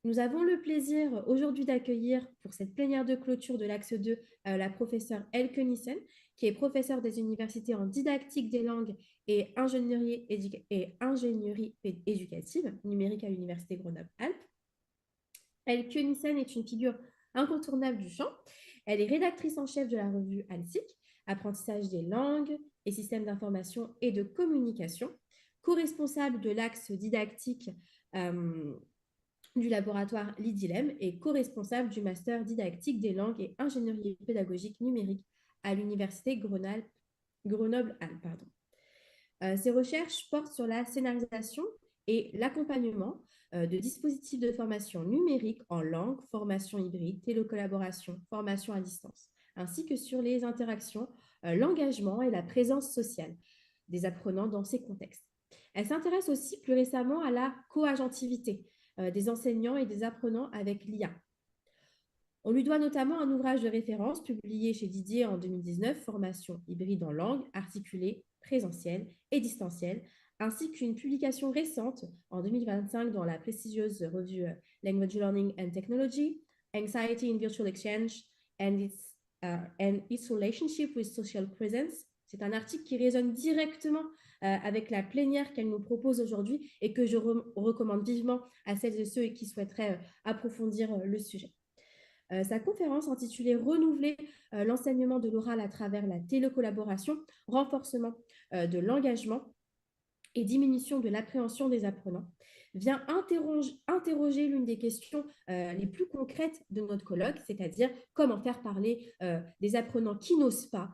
Nous avons le plaisir aujourd'hui d'accueillir pour cette plénière de clôture de l'axe 2 la professeure Elke Nissen, qui est professeure des universités en didactique des langues et ingénierie éducative numérique à l'université Grenoble-Alpes. Elke Nissen est une figure incontournable du champ. Elle est rédactrice en chef de la revue ALSIC, Apprentissage des langues et systèmes d'information et de communication, co-responsable de l'axe didactique du laboratoire Lidilem et co-responsable du master didactique des langues et ingénierie pédagogique numérique à l'université Grenoble-Alpes. Ses recherches portent sur la scénarisation et l'accompagnement de dispositifs de formation numérique en langue, formation hybride, télécollaboration, formation à distance, ainsi que sur les interactions, l'engagement et la présence sociale des apprenants dans ces contextes. Elle s'intéresse aussi plus récemment à la co-agentivité des enseignants et des apprenants avec l'IA. On lui doit notamment un ouvrage de référence publié chez Didier en 2019, Formation hybride en langue, articulée, présentielle et distancielle, ainsi qu'une publication récente en 2025 dans la prestigieuse revue Language Learning and Technology, Anxiety in Virtual Exchange and its Relationship with Social Presence. C'est un article qui résonne directement avec la plénière qu'elle nous propose aujourd'hui et que je recommande vivement à celles et ceux qui souhaiteraient approfondir le sujet. Sa conférence intitulée Renouveler l'enseignement de l'oral à travers la télécollaboration, renforcement de l'engagement et diminution de l'appréhension des apprenants, vient interroger l'une des questions les plus concrètes de notre colloque, c'est-à-dire comment faire parler des apprenants qui n'osent pas,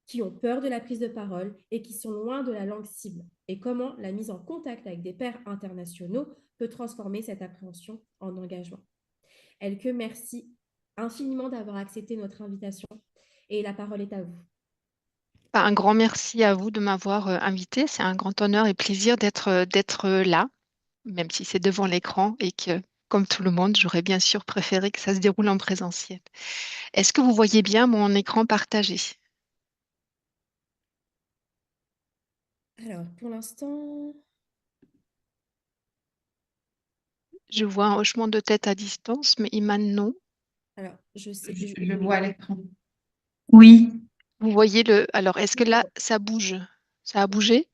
qui ont peur de la prise de parole et qui sont loin de la langue cible, et comment la mise en contact avec des pairs internationaux peut transformer cette appréhension en engagement. Elke, merci infiniment d'avoir accepté notre invitation et la parole est à vous. Un grand merci à vous de m'avoir invité. C'est un grand honneur et plaisir d'être là, même si c'est devant l'écran et que, comme tout le monde, j'aurais bien sûr préféré que ça se déroule en présentiel. Est-ce que vous voyez bien mon écran partagé? Alors, pour l'instant, Je vois un hochement de tête à distance, mais Iman, non. alors, je sais, Je vois l'écran. Oui, Vous voyez le... Alors, est-ce que là, ça bouge? Ça a bougé?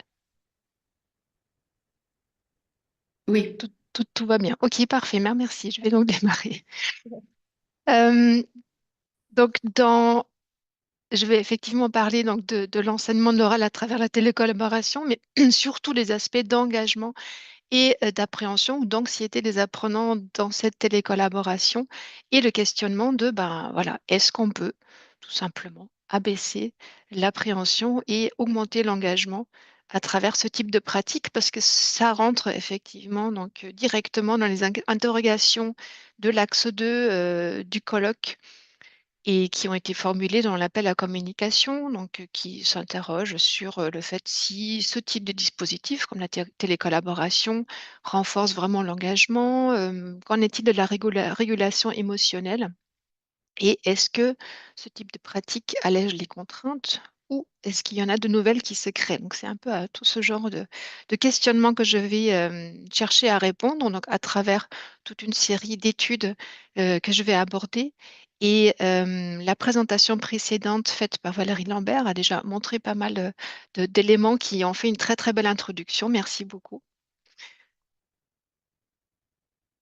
Oui. Tout va bien. Ok, parfait. Merci. Je vais donc démarrer. Euh, donc, je vais effectivement parler donc, de l'enseignement de l'oral à travers la télécollaboration, mais surtout les aspects d'engagement et d'appréhension ou d'anxiété des apprenants dans cette télécollaboration et le questionnement de, ben voilà, est-ce qu'on peut tout simplement abaisser l'appréhension et augmenter l'engagement à travers ce type de pratique parce que ça rentre effectivement donc directement dans les interrogations de l'axe 2 du colloque et qui ont été formulées dans l'appel à communication, donc qui s'interroge sur le fait si ce type de dispositif, comme la télécollaboration, renforce vraiment l'engagement. Qu'en est-il de la régulation émotionnelle? Et est-ce que ce type de pratique allège les contraintes ou est-ce qu'il y en a de nouvelles qui se créent? Donc, c'est un peu à tout ce genre de questionnement que je vais chercher à répondre donc, à travers toute une série d'études que je vais aborder. Et la présentation précédente faite par Valérie Lambert a déjà montré pas mal d'éléments qui ont fait une très, très belle introduction. Merci beaucoup.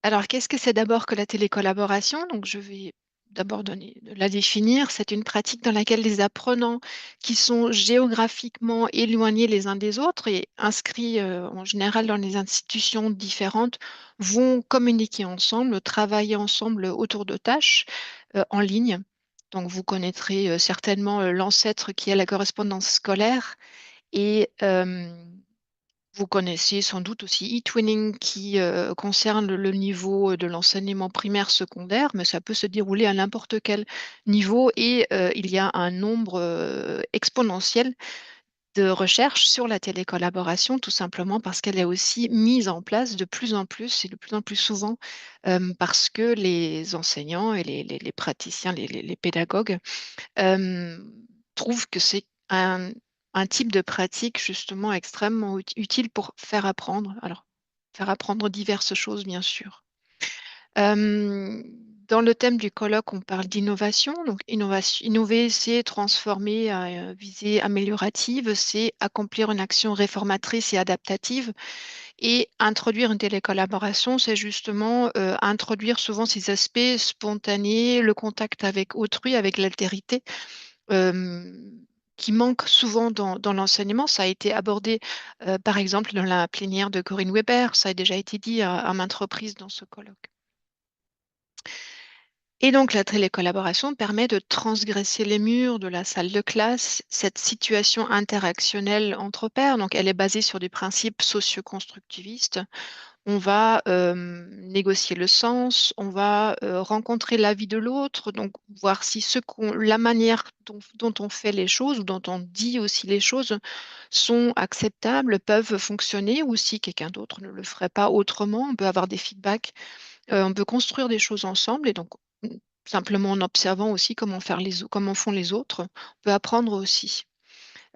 Alors, qu'est-ce que c'est d'abord que la télécollaboration? Donc, je vais d'abord la définir. C'est une pratique dans laquelle les apprenants qui sont géographiquement éloignés les uns des autres et inscrits en général dans des institutions différentes vont communiquer ensemble, travailler ensemble autour de tâches en ligne. Donc, vous connaîtrez certainement l'ancêtre qui est la correspondance scolaire et vous connaissez sans doute aussi e-twinning qui concerne le niveau de l'enseignement primaire secondaire, mais ça peut se dérouler à n'importe quel niveau et il y a un nombre exponentiel de recherches sur la télécollaboration, tout simplement parce qu'elle est aussi mise en place de plus en plus et de plus en plus souvent parce que les enseignants et les praticiens, les pédagogues euh, trouvent que c'est un type de pratique justement extrêmement utile pour faire apprendre. Alors, faire apprendre diverses choses, bien sûr. Euh, Dans le thème du colloque, on parle d'innovation. Donc, innover, c'est transformer, viser améliorative, c'est accomplir une action réformatrice et adaptative. Et introduire une télécollaboration, c'est justement introduire souvent ces aspects spontanés, le contact avec autrui, avec l'altérité, euh, qui manque souvent dans l'enseignement. Ça a été abordé, par exemple, dans la plénière de Corinne Weber. Ça a déjà été dit à maintes reprises dans ce colloque. Et donc, la télécollaboration permet de transgresser les murs de la salle de classe, cette situation interactionnelle entre pairs. Donc, elle est basée sur des principes socio-constructivistes. On va négocier le sens, on va rencontrer l'avis de l'autre, donc voir si la manière dont on fait les choses ou dont on dit aussi les choses sont acceptables, peuvent fonctionner, ou si quelqu'un d'autre ne le ferait pas autrement. On peut avoir des feedbacks, on peut construire des choses ensemble, et donc simplement en observant aussi comment font les autres, on peut apprendre aussi.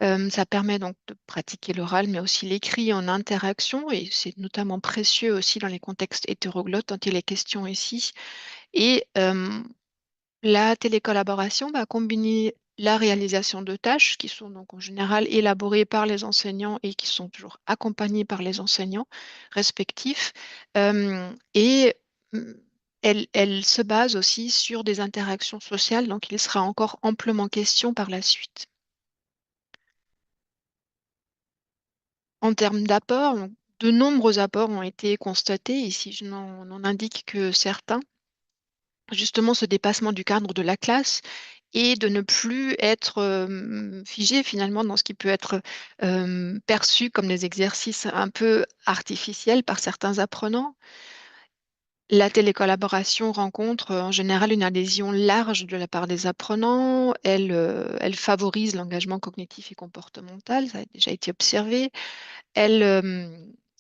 Ça permet donc de pratiquer l'oral, mais aussi l'écrit en interaction, et c'est notamment précieux aussi dans les contextes hétéroglottes dont il est question ici. Et la télécollaboration va combiner la réalisation de tâches qui sont donc en général élaborées par les enseignants et qui sont toujours accompagnées par les enseignants respectifs. Et mm, elle se base aussi sur des interactions sociales, donc il sera encore amplement question par la suite. En termes d'apports, donc, de nombreux apports ont été constatés. Ici, je n'en indique que certains. Justement, ce dépassement du cadre de la classe et de ne plus être figé finalement dans ce qui peut être perçu comme des exercices un peu artificiels par certains apprenants. La télécollaboration rencontre en général une adhésion large de la part des apprenants. Elle favorise l'engagement cognitif et comportemental, ça a déjà été observé. Elle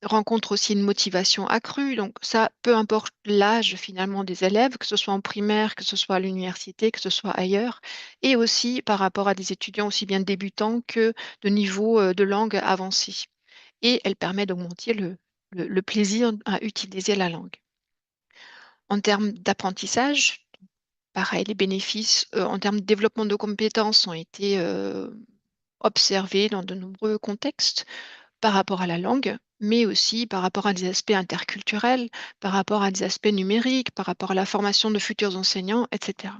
rencontre aussi une motivation accrue. Donc ça, peu importe l'âge finalement des élèves, que ce soit en primaire, que ce soit à l'université, que ce soit ailleurs, et aussi par rapport à des étudiants aussi bien débutants que de niveau de langue avancé. Et elle permet d'augmenter le plaisir à utiliser la langue. En termes d'apprentissage, pareil, les bénéfices en termes de développement de compétences ont été observés dans de nombreux contextes par rapport à la langue, mais aussi par rapport à des aspects interculturels, par rapport à des aspects numériques, par rapport à la formation de futurs enseignants, etc.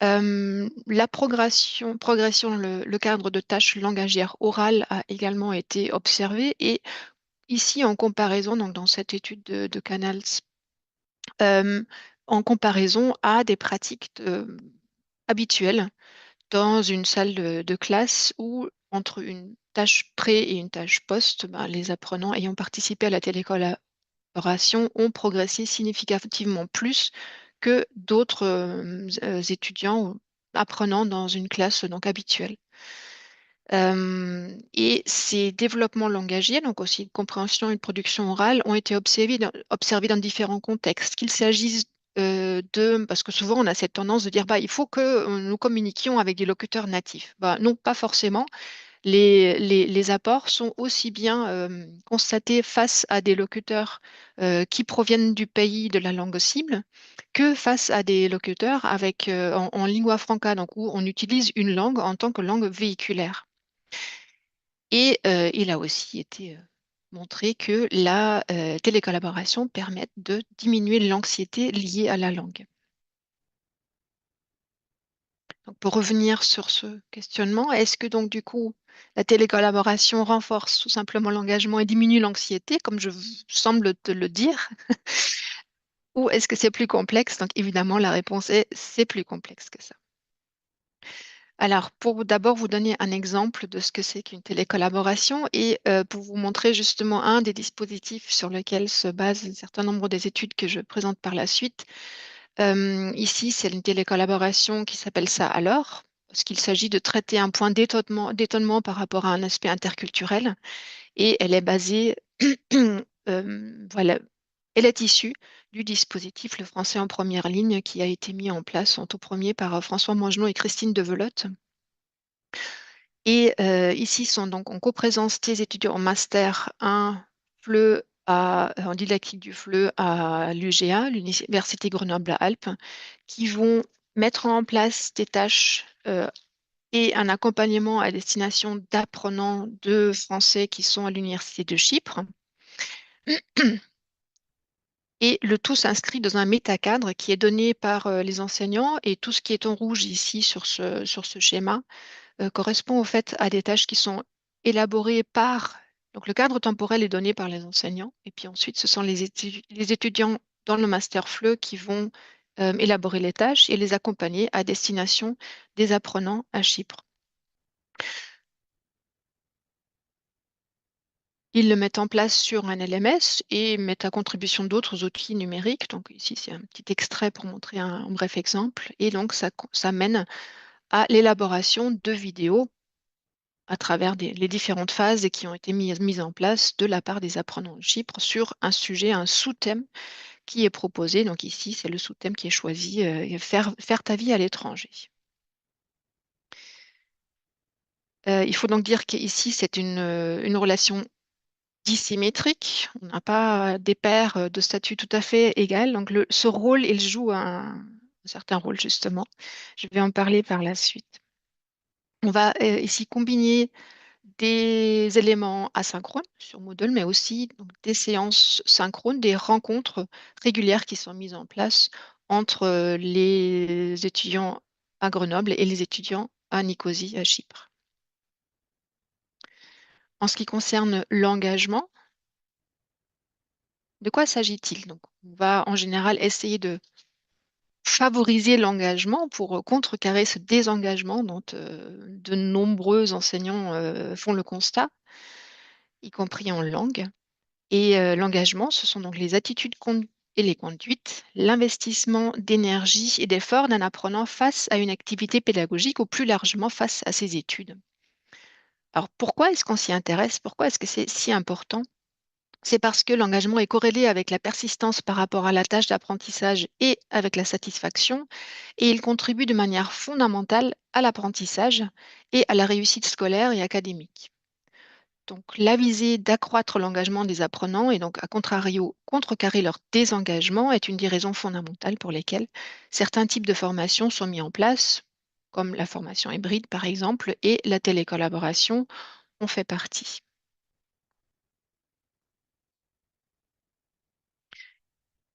La progression dans le cadre de tâches langagières orales a également été observée, et ici en comparaison, donc dans cette étude de Canals, euh, en comparaison à des pratiques habituelles dans une salle de classe où, entre une tâche pré et une tâche post, ben, les apprenants ayant participé à la télécollaboration ont progressé significativement plus que d'autres étudiants ou apprenants dans une classe donc habituelle. Et ces développements langagiers, donc aussi de compréhension et de production orale, ont été observés dans différents contextes, qu'il s'agisse parce que souvent on a cette tendance de dire bah, il faut que nous communiquions avec des locuteurs natifs. Bah, non, pas forcément. Les apports sont aussi bien constatés face à des locuteurs qui proviennent du pays de la langue cible que face à des locuteurs en lingua franca, donc où on utilise une langue en tant que langue véhiculaire. Et il a aussi été montré que la télécollaboration permet de diminuer l'anxiété liée à la langue. Donc, pour revenir sur ce questionnement, est-ce que donc du coup la télécollaboration renforce tout simplement l'engagement et diminue l'anxiété, comme je semble te le dire, ou est-ce que c'est plus complexe? Donc évidemment, la réponse est c'est plus complexe que ça. Alors, pour d'abord vous donner un exemple de ce que c'est qu'une télécollaboration et pour vous montrer justement un des dispositifs sur lesquels se basent un certain nombre des études que je présente par la suite. Ici, c'est une télécollaboration qui s'appelle ça alors, parce qu'il s'agit de traiter un point d'étonnement par rapport à un aspect interculturel, et elle est basée, voilà, elle est issue du dispositif Le français en première ligne qui a été mis en place en tout premier par François Mangenot et Christine Develotte. Et ici sont donc en coprésence des étudiants en master 1, FLE, en didactique du FLE à l'UGA, l'Université Grenoble-Alpes, qui vont mettre en place des tâches et un accompagnement à destination d'apprenants de français qui sont à l'Université de Chypre. Et le tout s'inscrit dans un métacadre qui est donné par les enseignants, et tout ce qui est en rouge ici sur ce schéma correspond au fait à des tâches qui sont élaborées par... Donc le cadre temporel est donné par les enseignants, et puis ensuite ce sont les étudiants dans le master FLE qui vont élaborer les tâches et les accompagner à destination des apprenants à Chypre. Ils le mettent en place sur un LMS et mettent à contribution d'autres outils numériques. Donc ici, c'est un petit extrait pour montrer un bref exemple. Et donc, ça mène à l'élaboration de vidéos à travers les différentes phases qui ont été mises en place de la part des apprenants de Chypre sur un sujet, un sous-thème qui est proposé. Donc ici, c'est le sous-thème qui est choisi, faire ta vie à l'étranger. Il faut donc dire qu'ici, c'est une relation dissymétrique. On n'a pas des paires de statut tout à fait égales. Donc ce rôle, il joue un certain rôle, justement. Je vais en parler par la suite. On va ici combiner des éléments asynchrones sur Moodle, mais aussi donc, des séances synchrones, des rencontres régulières qui sont mises en place entre les étudiants à Grenoble et les étudiants à Nicosie, à Chypre. En ce qui concerne l'engagement, de quoi s'agit-il? Donc, on va en général essayer de favoriser l'engagement pour contrecarrer ce désengagement dont de nombreux enseignants font le constat, y compris en langue. Et l'engagement, ce sont donc les attitudes et les conduites, l'investissement d'énergie et d'efforts d'un apprenant face à une activité pédagogique ou plus largement face à ses études. Alors pourquoi est-ce qu'on s'y intéresse? Pourquoi est-ce que c'est si important? C'est parce que l'engagement est corrélé avec la persistance par rapport à la tâche d'apprentissage et avec la satisfaction, et il contribue de manière fondamentale à l'apprentissage et à la réussite scolaire et académique. Donc, la visée d'accroître l'engagement des apprenants et donc, à contrario, contrecarrer leur désengagement est une des raisons fondamentales pour lesquelles certains types de formations sont mis en place, comme la formation hybride par exemple, et la télécollaboration en fait partie.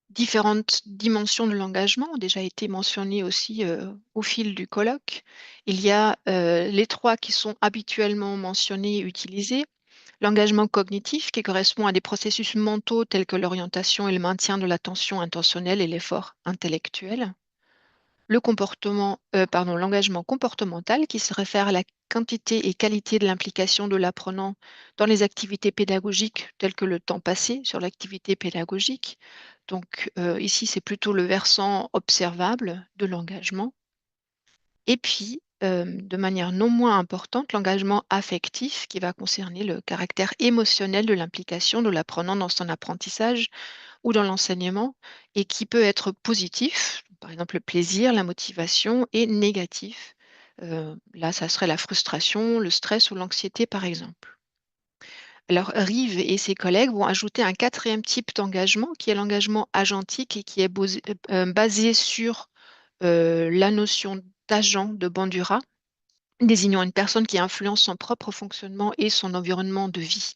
Différentes dimensions de l'engagement ont déjà été mentionnées aussi au fil du colloque. Il y a les trois qui sont habituellement mentionnés et utilisés. L'engagement cognitif qui correspond à des processus mentaux tels que l'orientation et le maintien de l'attention intentionnelle et l'effort intellectuel. L'engagement comportemental qui se réfère à la quantité et qualité de l'implication de l'apprenant dans les activités pédagogiques telles que le temps passé sur l'activité pédagogique. Donc ici, c'est plutôt le versant observable de l'engagement. Et puis, de manière non moins importante, l'engagement affectif qui va concerner le caractère émotionnel de l'implication de l'apprenant dans son apprentissage ou dans l'enseignement et qui peut être positif, par exemple le plaisir, la motivation, et négatif. Là, ça serait la frustration, le stress ou l'anxiété, par exemple. Alors, Rive et ses collègues vont ajouter un quatrième type d'engagement qui est l'engagement agentique et qui est basé sur la notion d'agent de Bandura, désignant une personne qui influence son propre fonctionnement et son environnement de vie.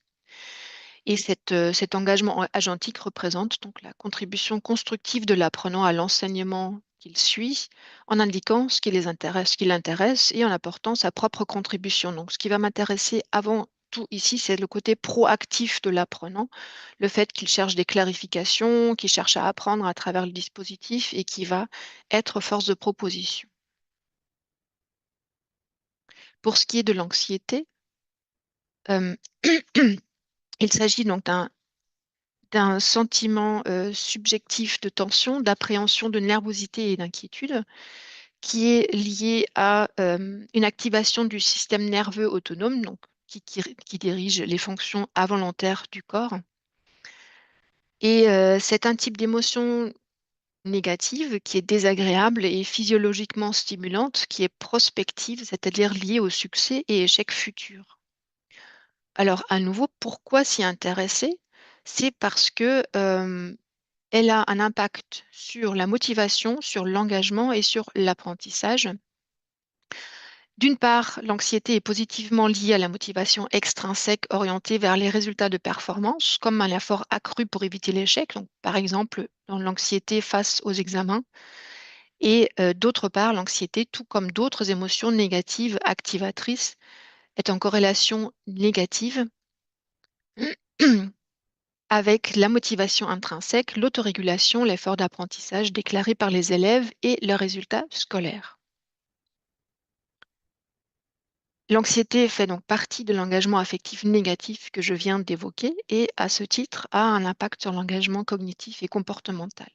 Et cet engagement agentique représente donc la contribution constructive de l'apprenant à l'enseignement qu'il suit, en indiquant ce qui l'intéresse et en apportant sa propre contribution. Donc, ce qui va m'intéresser avant tout ici, c'est le côté proactif de l'apprenant, le fait qu'il cherche des clarifications, qu'il cherche à apprendre à travers le dispositif et qui va être force de proposition. Pour ce qui est de l'anxiété, il s'agit donc d'un sentiment subjectif de tension, d'appréhension, de nervosité et d'inquiétude qui est lié à une activation du système nerveux autonome, donc qui dirige les fonctions involontaires du corps. Et c'est un type d'émotion négative qui est désagréable et physiologiquement stimulante, qui est prospective, c'est-à-dire liée au succès et échec futur. Alors, à nouveau, pourquoi s'y intéresser? c'est parce que elle a un impact sur la motivation, sur l'engagement et sur l'apprentissage. D'une part, l'anxiété est positivement liée à la motivation extrinsèque orientée vers les résultats de performance, comme un effort accru pour éviter l'échec, donc par exemple dans l'anxiété face aux examens. Et d'autre part, l'anxiété, tout comme d'autres émotions négatives activatrices, est en corrélation négative avec la motivation intrinsèque, l'autorégulation, l'effort d'apprentissage déclaré par les élèves et leurs résultats scolaires. L'anxiété fait donc partie de l'engagement affectif négatif que je viens d'évoquer et, à ce titre, a un impact sur l'engagement cognitif et comportemental.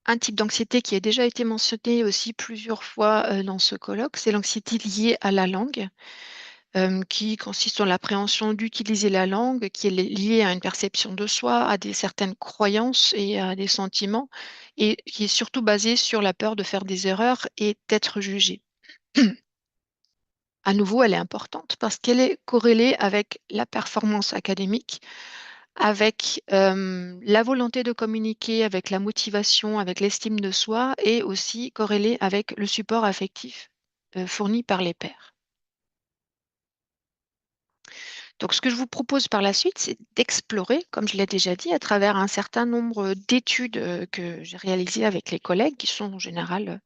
Un type d'anxiété qui a déjà été mentionné aussi plusieurs fois dans ce colloque, c'est l'anxiété liée à la langue, qui consiste en l'appréhension d'utiliser la langue, qui est liée à une perception de soi, à certaines croyances et à des sentiments, et qui est surtout basée sur la peur de faire des erreurs et d'être jugé. À nouveau, elle est importante parce qu'elle est corrélée avec la performance académique, avec la volonté de communiquer, avec la motivation, avec l'estime de soi et aussi corrélée avec le support affectif fourni par les pairs. Donc, ce que je vous propose par la suite, c'est d'explorer, comme je l'ai déjà dit, à travers un certain nombre d'études que j'ai réalisées avec les collègues, qui sont en général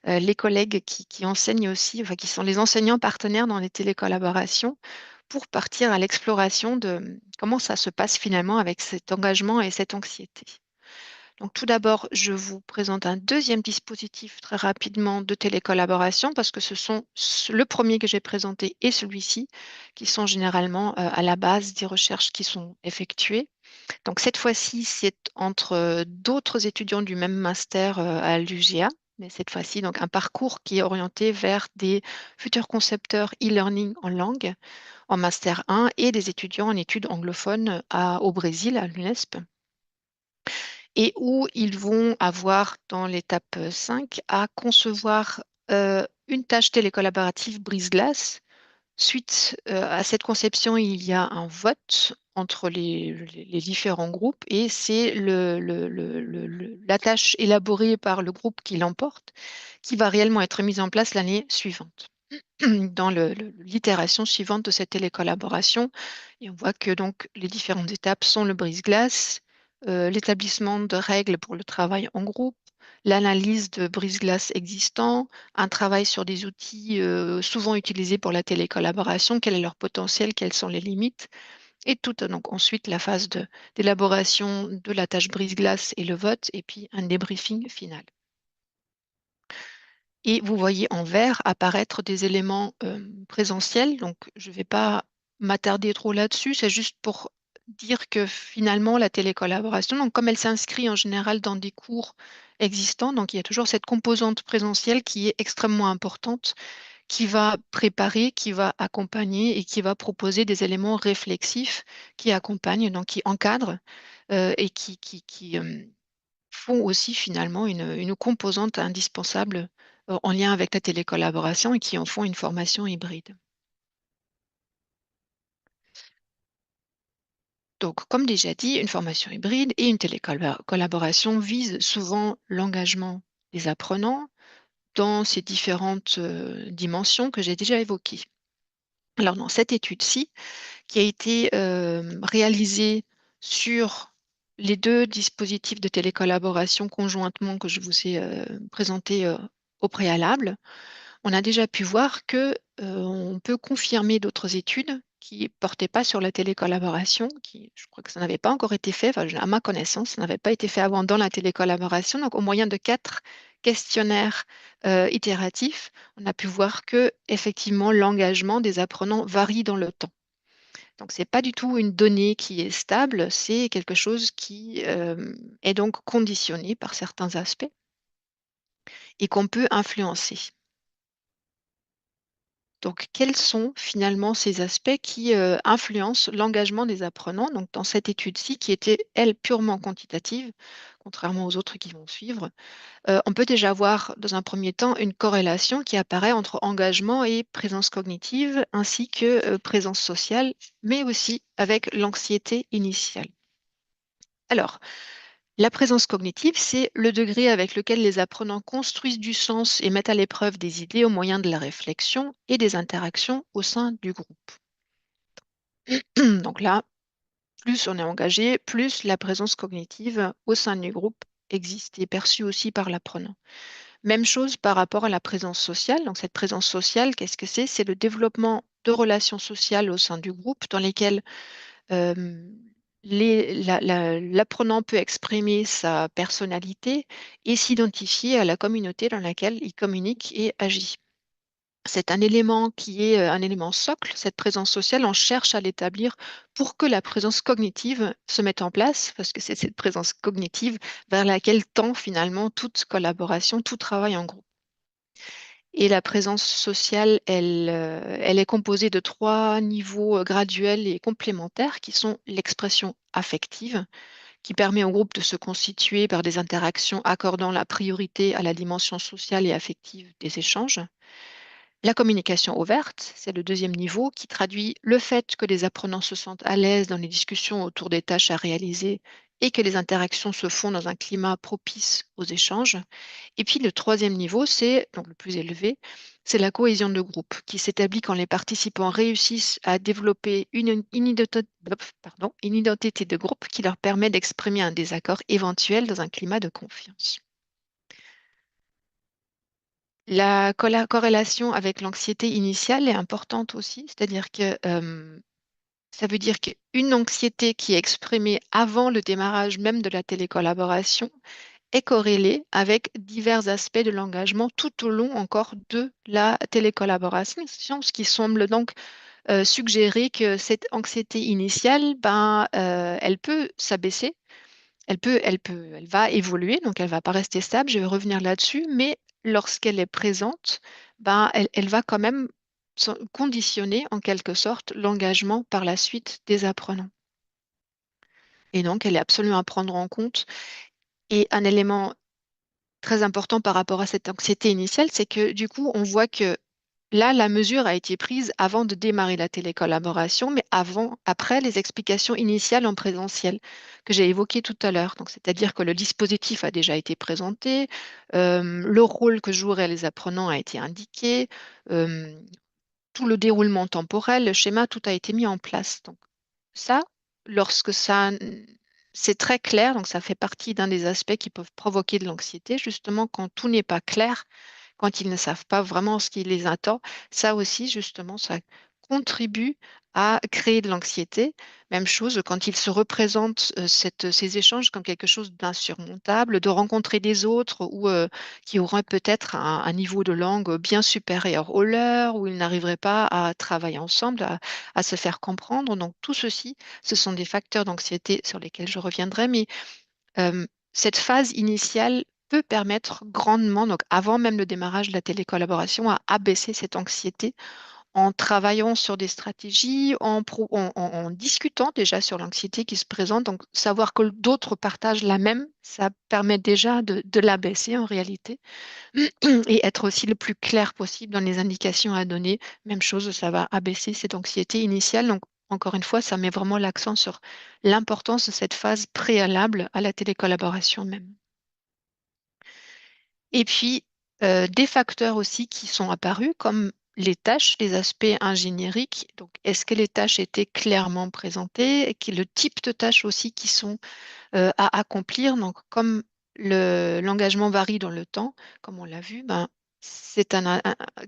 les collègues qui enseignent aussi, enfin, qui sont les enseignants partenaires dans les télécollaborations, pour partir à l'exploration de comment ça se passe finalement avec cet engagement et cette anxiété. Donc, tout d'abord, je vous présente un deuxième dispositif très rapidement de télécollaboration parce que ce sont le premier que j'ai présenté et celui-ci qui sont généralement à la base des recherches qui sont effectuées. Donc, cette fois-ci, c'est entre d'autres étudiants du même master à l'UGA, mais cette fois-ci, donc un parcours qui est orienté vers des futurs concepteurs e-learning en langue en master 1 et des étudiants en études anglophones au Brésil, à l'UNESP, et où ils vont avoir dans l'étape 5 à concevoir une tâche télécollaborative brise-glace. Suite à cette conception, il y a un vote entre les différents groupes et c'est la tâche élaborée par le groupe qui l'emporte qui va réellement être mise en place l'année suivante, dans l'itération suivante de cette télécollaboration. Et on voit que donc les différentes étapes sont le brise-glace, l'établissement de règles pour le travail en groupe, l'analyse de brise-glace existants, un travail sur des outils souvent utilisés pour la télécollaboration, quel est leur potentiel, quelles sont les limites, et tout donc ensuite la phase d'élaboration de la tâche brise-glace et le vote, et puis un débriefing final. Et vous voyez en vert apparaître des éléments présentiels. Donc, je ne vais pas m'attarder trop là-dessus. C'est juste pour dire que finalement, la télécollaboration, donc, comme elle s'inscrit en général dans des cours existants, donc il y a toujours cette composante présentielle qui est extrêmement importante, qui va préparer, qui va accompagner et qui va proposer des éléments réflexifs qui accompagnent, donc qui encadrent et qui font aussi finalement une composante indispensable en lien avec la télécollaboration et qui en font une formation hybride. Donc, comme déjà dit, une formation hybride et une télécollaboration visent souvent l'engagement des apprenants dans ces différentes dimensions que j'ai déjà évoquées. Alors, dans cette étude-ci, qui a été réalisée sur les deux dispositifs de télécollaboration conjointement que je vous ai présentés au préalable, on a déjà pu voir que on peut confirmer d'autres études qui ne portaient pas sur la télécollaboration, je crois que ça n'avait pas encore été fait, enfin, à ma connaissance, ça n'avait pas été fait avant dans la télécollaboration. Donc, au moyen de 4 questionnaires itératifs, on a pu voir que effectivement l'engagement des apprenants varie dans le temps. Donc, ce n'est pas du tout une donnée qui est stable, c'est quelque chose qui est donc conditionné par certains aspects et qu'on peut influencer. Donc, quels sont finalement ces aspects qui influencent l'engagement des apprenants? Donc, dans cette étude-ci, qui était, elle, purement quantitative, contrairement aux autres qui vont suivre, on peut déjà voir, dans un premier temps, une corrélation qui apparaît entre engagement et présence cognitive, ainsi que présence sociale, mais aussi avec l'anxiété initiale. Alors, la présence cognitive, c'est le degré avec lequel les apprenants construisent du sens et mettent à l'épreuve des idées au moyen de la réflexion et des interactions au sein du groupe. Donc là, plus on est engagé, plus la présence cognitive au sein du groupe existe et est perçue aussi par l'apprenant. Même chose par rapport à la présence sociale. Donc cette présence sociale, qu'est-ce que c'est? C'est le développement de relations sociales au sein du groupe dans lesquelles euh, l'apprenant peut exprimer sa personnalité et s'identifier à la communauté dans laquelle il communique et agit. C'est un élément qui est un élément socle, cette présence sociale, on cherche à l'établir pour que la présence cognitive se mette en place, parce que c'est cette présence cognitive vers laquelle tend finalement toute collaboration, tout travail en groupe. Et la présence sociale, elle est composée de trois niveaux graduels et complémentaires qui sont l'expression affective, qui permet au groupe de se constituer par des interactions accordant la priorité à la dimension sociale et affective des échanges. La communication ouverte, c'est le deuxième niveau qui traduit le fait que les apprenants se sentent à l'aise dans les discussions autour des tâches à réaliser et que les interactions se font dans un climat propice aux échanges. Et puis le troisième niveau, c'est donc le plus élevé, c'est la cohésion de groupe qui s'établit quand les participants réussissent à développer une identité de groupe qui leur permet d'exprimer un désaccord éventuel dans un climat de confiance. La corrélation avec l'anxiété initiale est importante aussi, c'est-à-dire que ça veut dire qu'une anxiété qui est exprimée avant le démarrage même de la télécollaboration est corrélée avec divers aspects de l'engagement tout au long encore de la télécollaboration, ce qui semble donc suggérer que cette anxiété initiale, elle peut s'abaisser, elle va évoluer, donc elle ne va pas rester stable, je vais revenir là-dessus, mais lorsqu'elle est présente, elle va quand même conditionner en quelque sorte l'engagement par la suite des apprenants. Et donc, elle est absolument à prendre en compte. Et un élément très important par rapport à cette anxiété initiale, c'est que du coup, on voit que là, la mesure a été prise avant de démarrer la télécollaboration, mais après les explications initiales en présentiel que j'ai évoquées tout à l'heure. Donc, c'est-à-dire que le dispositif a déjà été présenté, le rôle que joueraient les apprenants a été indiqué, euh, tout le déroulement temporel, le schéma, tout a été mis en place. Donc, ça, lorsque ça, c'est très clair, donc ça fait partie d'un des aspects qui peuvent provoquer de l'anxiété, justement quand tout n'est pas clair, quand ils ne savent pas vraiment ce qui les attend. Ça aussi, justement, ça contribue à créer de l'anxiété. Même chose quand ils se représentent ces échanges comme quelque chose d'insurmontable, de rencontrer des autres ou qui auraient peut-être un niveau de langue bien supérieur au leur, où ils n'arriveraient pas à travailler ensemble, à se faire comprendre. Donc tout ceci, ce sont des facteurs d'anxiété sur lesquels je reviendrai, mais cette phase initiale peut permettre grandement, donc avant même le démarrage de la télécollaboration, à abaisser cette anxiété en travaillant sur des stratégies, en discutant déjà sur l'anxiété qui se présente. Donc savoir que d'autres partagent la même, ça permet déjà de l'abaisser en réalité et être aussi le plus clair possible dans les indications à donner. Même chose, ça va abaisser cette anxiété initiale. Donc encore une fois, ça met vraiment l'accent sur l'importance de cette phase préalable à la télécollaboration même. Et puis, des facteurs aussi qui sont apparus, comme les tâches, les aspects ingénieriques. Donc, est-ce que les tâches étaient clairement présentées? Et le type de tâches aussi qui sont à accomplir. Donc, comme l'engagement varie dans le temps, comme on l'a vu, c'est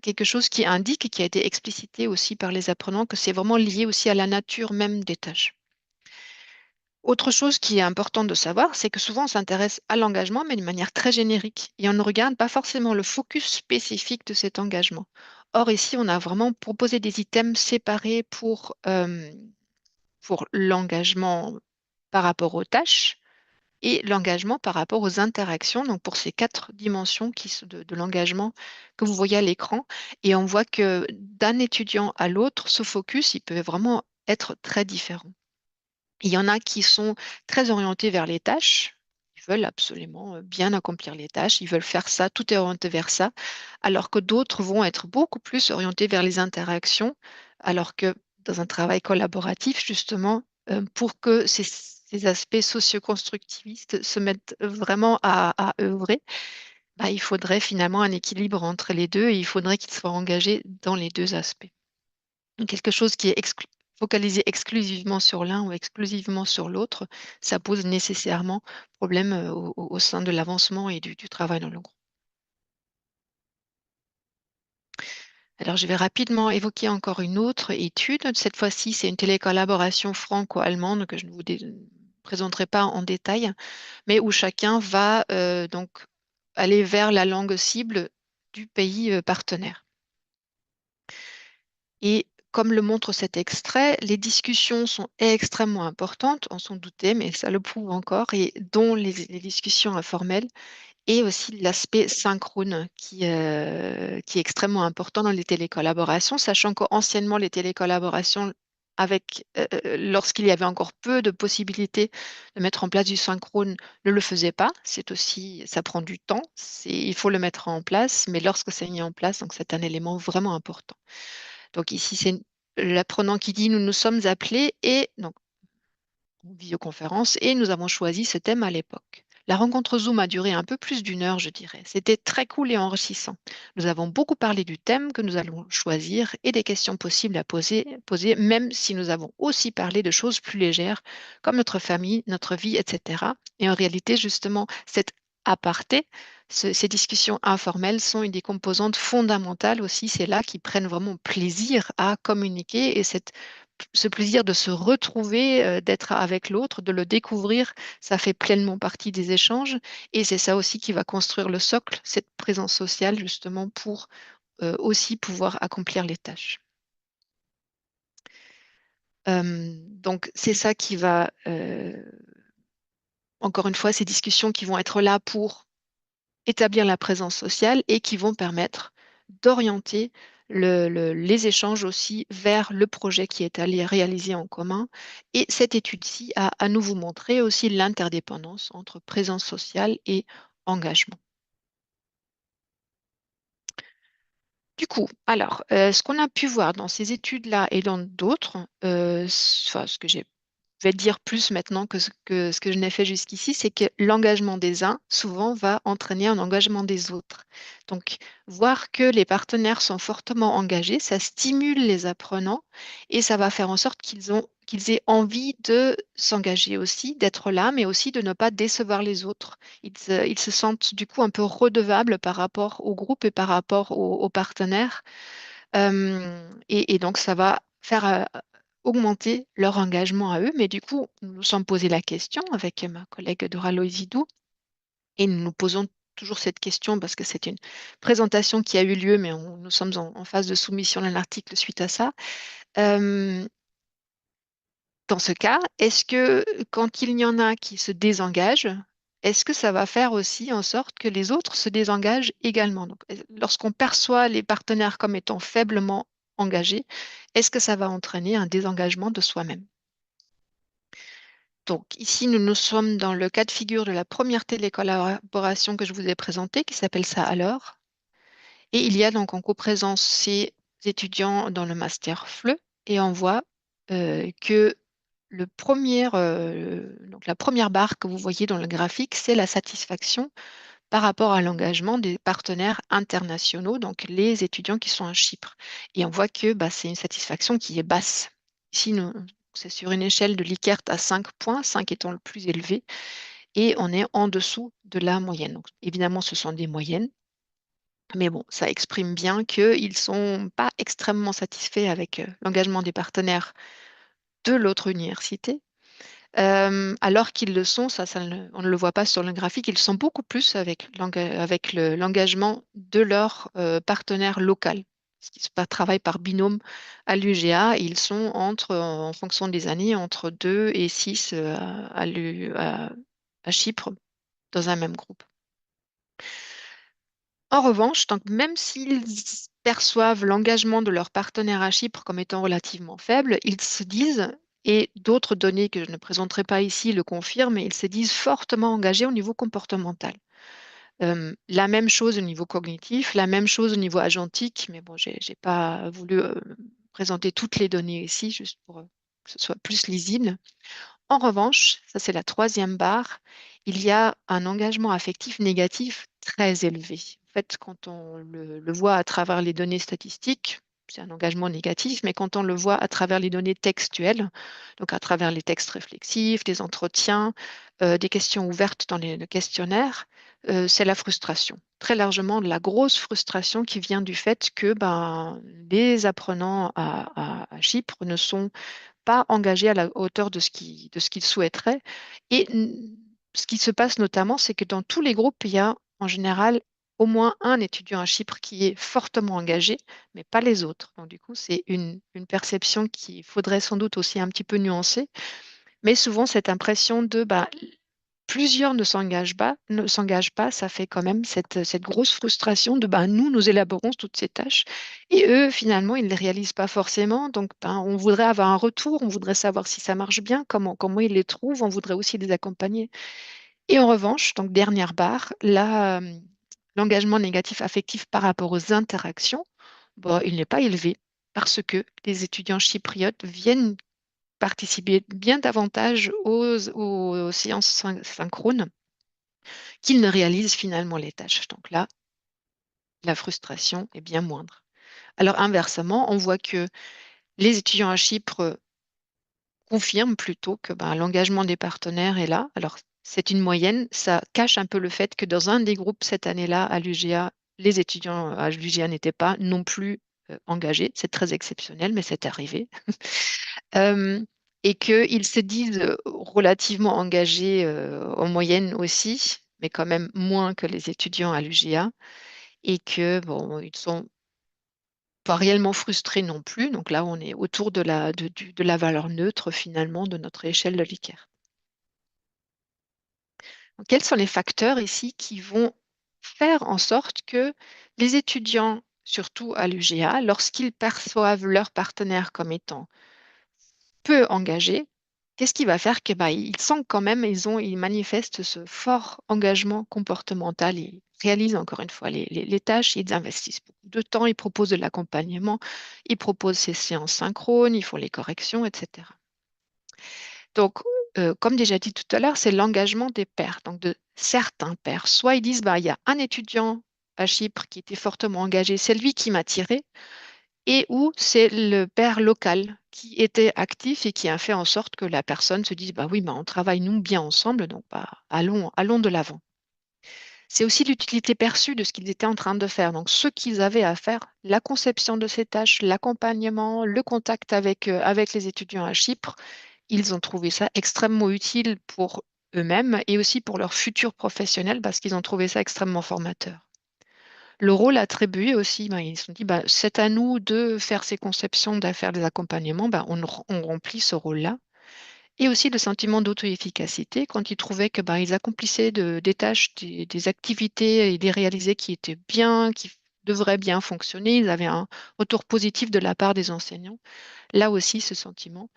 quelque chose qui indique et qui a été explicité aussi par les apprenants que c'est vraiment lié aussi à la nature même des tâches. Autre chose qui est importante de savoir, c'est que souvent on s'intéresse à l'engagement, mais de manière très générique, et on ne regarde pas forcément le focus spécifique de cet engagement. Or, ici, on a vraiment proposé des items séparés pour l'engagement par rapport aux tâches, et l'engagement par rapport aux interactions, donc pour ces 4 dimensions de l'engagement que vous voyez à l'écran. Et on voit que d'un étudiant à l'autre, ce focus, il peut vraiment être très différent. Il y en a qui sont très orientés vers les tâches. Ils veulent absolument bien accomplir les tâches. Ils veulent faire ça, tout est orienté vers ça. Alors que d'autres vont être beaucoup plus orientés vers les interactions. Alors que dans un travail collaboratif, justement, pour que ces aspects socio-constructivistes se mettent vraiment à œuvrer, bah, il faudrait finalement un équilibre entre les deux et il faudrait qu'ils soient engagés dans les deux aspects. Quelque chose qui est focalisé exclusivement sur l'un ou exclusivement sur l'autre, ça pose nécessairement problème au sein de l'avancement et du travail dans le groupe. Alors, je vais rapidement évoquer encore une autre étude. Cette fois-ci, c'est une télécollaboration franco-allemande que je ne vous présenterai pas en détail, mais où chacun va donc aller vers la langue cible du pays partenaire. Et comme le montre cet extrait, les discussions sont extrêmement importantes, on s'en doutait, mais ça le prouve encore, et dont les discussions informelles, et aussi l'aspect synchrone qui est extrêmement important dans les télécollaborations, sachant qu'anciennement, les télécollaborations, lorsqu'il y avait encore peu de possibilités de mettre en place du synchrone, ne le faisaient pas. C'est aussi, ça prend du temps, il faut le mettre en place, mais lorsque c'est mis en place, donc c'est un élément vraiment important. Donc ici, c'est l'apprenant qui dit nous nous sommes appelés et donc en visioconférence et nous avons choisi ce thème à l'époque. La rencontre Zoom a duré un peu plus d'une heure, je dirais. C'était très cool et enrichissant. Nous avons beaucoup parlé du thème que nous allons choisir et des questions possibles à poser, même si nous avons aussi parlé de choses plus légères, comme notre famille, notre vie, etc. Et en réalité, justement, cet aparté, ces discussions informelles sont une des composantes fondamentales aussi. C'est là qu'ils prennent vraiment plaisir à communiquer et ce plaisir de se retrouver, d'être avec l'autre, de le découvrir, ça fait pleinement partie des échanges. Et c'est ça aussi qui va construire le socle, cette présence sociale, justement, pour aussi pouvoir accomplir les tâches. Donc, c'est ça qui va, encore une fois, ces discussions qui vont être là pour établir la présence sociale et qui vont permettre d'orienter les échanges aussi vers le projet qui est allé réaliser en commun. Et cette étude-ci a à nouveau montré aussi l'interdépendance entre présence sociale et engagement. Du coup, alors, ce qu'on a pu voir dans ces études-là et dans d'autres, ce que j'ai vais dire plus maintenant que ce que je n'ai fait jusqu'ici, c'est que l'engagement des uns, souvent, va entraîner un engagement des autres. Donc, voir que les partenaires sont fortement engagés, ça stimule les apprenants et ça va faire en sorte qu'ils aient envie de s'engager aussi, d'être là, mais aussi de ne pas décevoir les autres. Ils se sentent du coup un peu redevables par rapport au groupe et par rapport aux partenaires. Et donc, ça va faire augmenter leur engagement à eux. Mais du coup, nous nous sommes posé la question avec ma collègue Dora Loisidou et nous nous posons toujours cette question parce que c'est une présentation qui a eu lieu, mais nous sommes en phase de soumission d'un article suite à ça. Euh, Dans ce cas, est-ce que quand il y en a qui se désengagent, est-ce que ça va faire aussi en sorte que les autres se désengagent également? Donc, lorsqu'on perçoit les partenaires comme étant faiblement engagés, est-ce que ça va entraîner un désengagement de soi-même? Donc, ici, nous nous sommes dans le cas de figure de la première télécollaboration que je vous ai présentée, qui s'appelle Ça alors. Et il y a donc en coprésence ces étudiants dans le master FLE, et on voit que donc la première barre que vous voyez dans le graphique, c'est la satisfaction par rapport à l'engagement des partenaires internationaux, donc les étudiants qui sont à Chypre. Et on voit que bah, c'est une satisfaction qui est basse. Ici, c'est sur une échelle de Likert à 5 points, 5 étant le plus élevé, et on est en dessous de la moyenne. Donc, évidemment, ce sont des moyennes, mais bon, ça exprime bien qu'ils ne sont pas extrêmement satisfaits avec l'engagement des partenaires de l'autre université. Alors qu'ils le sont, on ne le voit pas sur le graphique, ils sont beaucoup plus avec l'engagement de leur partenaire local. Parce qu'ils travaillent par binôme à l'UGA, ils sont en fonction des années, entre 2 et 6 à à Chypre dans un même groupe. En revanche, donc même s'ils perçoivent l'engagement de leur partenaire à Chypre comme étant relativement faible, ils se disent, et d'autres données que je ne présenterai pas ici le confirment, ils se disent fortement engagés au niveau comportemental. La même chose au niveau cognitif, la même chose au niveau agentique, mais bon, j'ai pas voulu présenter toutes les données ici, juste pour que ce soit plus lisible. En revanche, ça c'est la troisième barre, il y a un engagement affectif négatif très élevé. En fait, quand on le voit à travers les données statistiques, c'est un engagement négatif, mais quand on le voit à travers les données textuelles, donc à travers les textes réflexifs, des entretiens, des questions ouvertes dans le questionnaire, c'est la frustration. Très largement, la grosse frustration qui vient du fait que ben, les apprenants à Chypre ne sont pas engagés à la hauteur de ce qu'ils souhaiteraient. Et ce qui se passe notamment, c'est que dans tous les groupes, il y a en général au moins un étudiant à Chypre qui est fortement engagé, mais pas les autres. Donc du coup, c'est une perception qu'il faudrait sans doute aussi un petit peu nuancer. Mais souvent, cette impression de bah, plusieurs ne s'engagent pas, ça fait quand même cette grosse frustration de ben, nous élaborons toutes ces tâches et eux, finalement, ils ne les réalisent pas forcément. Donc, ben, on voudrait avoir un retour, on voudrait savoir si ça marche bien, comment ils les trouvent, on voudrait aussi les accompagner. Et en revanche, donc dernière barre, là, l'engagement négatif affectif par rapport aux interactions, bon, il n'est pas élevé parce que les étudiants chypriotes viennent participer bien davantage aux séances synchrones qu'ils ne réalisent finalement les tâches. Donc là, la frustration est bien moindre. Alors inversement, on voit que les étudiants à Chypre confirment plutôt que ben, l'engagement des partenaires est là. Alors c'est une moyenne, ça cache un peu le fait que dans un des groupes cette année-là à l'UGA, les étudiants à l'UGA n'étaient pas non plus engagés. C'est très exceptionnel, mais c'est arrivé. Euh, et qu'ils se disent relativement engagés en moyenne aussi, mais quand même moins que les étudiants à l'UGA, et que bon, ils sont pas réellement frustrés non plus. Donc là, on est autour de la valeur neutre finalement de notre échelle de Likert. Donc, quels sont les facteurs ici qui vont faire en sorte que les étudiants, surtout à l'UGA, lorsqu'ils perçoivent leur partenaire comme étant peu engagés, qu'est-ce qui va faire que bah, ils sentent quand même, ils manifestent ce fort engagement comportemental, ils réalisent encore une fois les tâches, ils investissent beaucoup de temps, ils proposent de l'accompagnement, ils proposent ces séances synchrones, ils font les corrections, etc. Donc, comme déjà dit tout à l'heure, c'est l'engagement des pairs, donc de certains pairs. Soit ils disent, bah, il y a un étudiant à Chypre qui était fortement engagé, c'est lui qui m'a tiré, et où c'est le père local qui était actif et qui a fait en sorte que la personne se dise, bah oui, bah, on travaille nous bien ensemble, donc bah, allons de l'avant. C'est aussi l'utilité perçue de ce qu'ils étaient en train de faire. Donc, ce qu'ils avaient à faire, la conception de ces tâches, l'accompagnement, le contact avec les étudiants à Chypre, ils ont trouvé ça extrêmement utile pour eux-mêmes et aussi pour leurs futurs professionnels parce qu'ils ont trouvé ça extrêmement formateur. Le rôle attribué aussi, ben, ils se sont dit, ben, c'est à nous de faire ces conceptions, de faire des accompagnements, ben, on remplit ce rôle-là. Et aussi le sentiment d'auto-efficacité, quand ils trouvaient que ben, ils accomplissaient des tâches, des activités et des réalisés qui étaient bien, qui devraient bien fonctionner, ils avaient un retour positif de la part des enseignants. Là aussi, ce sentiment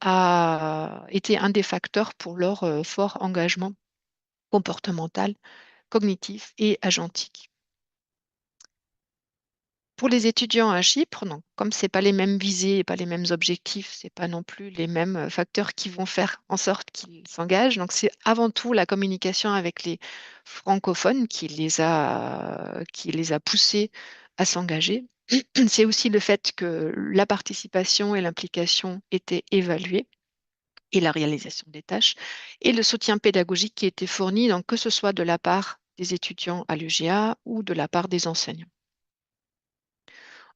a été un des facteurs pour leur fort engagement comportemental, cognitif et agentique. Pour les étudiants à Chypre, donc, comme ce n'est pas les mêmes visées et pas les mêmes objectifs, ce n'est pas non plus les mêmes facteurs qui vont faire en sorte qu'ils s'engagent. Donc, c'est avant tout la communication avec les francophones qui les a poussés à s'engager. C'est aussi le fait que la participation et l'implication étaient évaluées et la réalisation des tâches, et le soutien pédagogique qui était fourni, donc, que ce soit de la part des étudiants à l'UGA ou de la part des enseignants.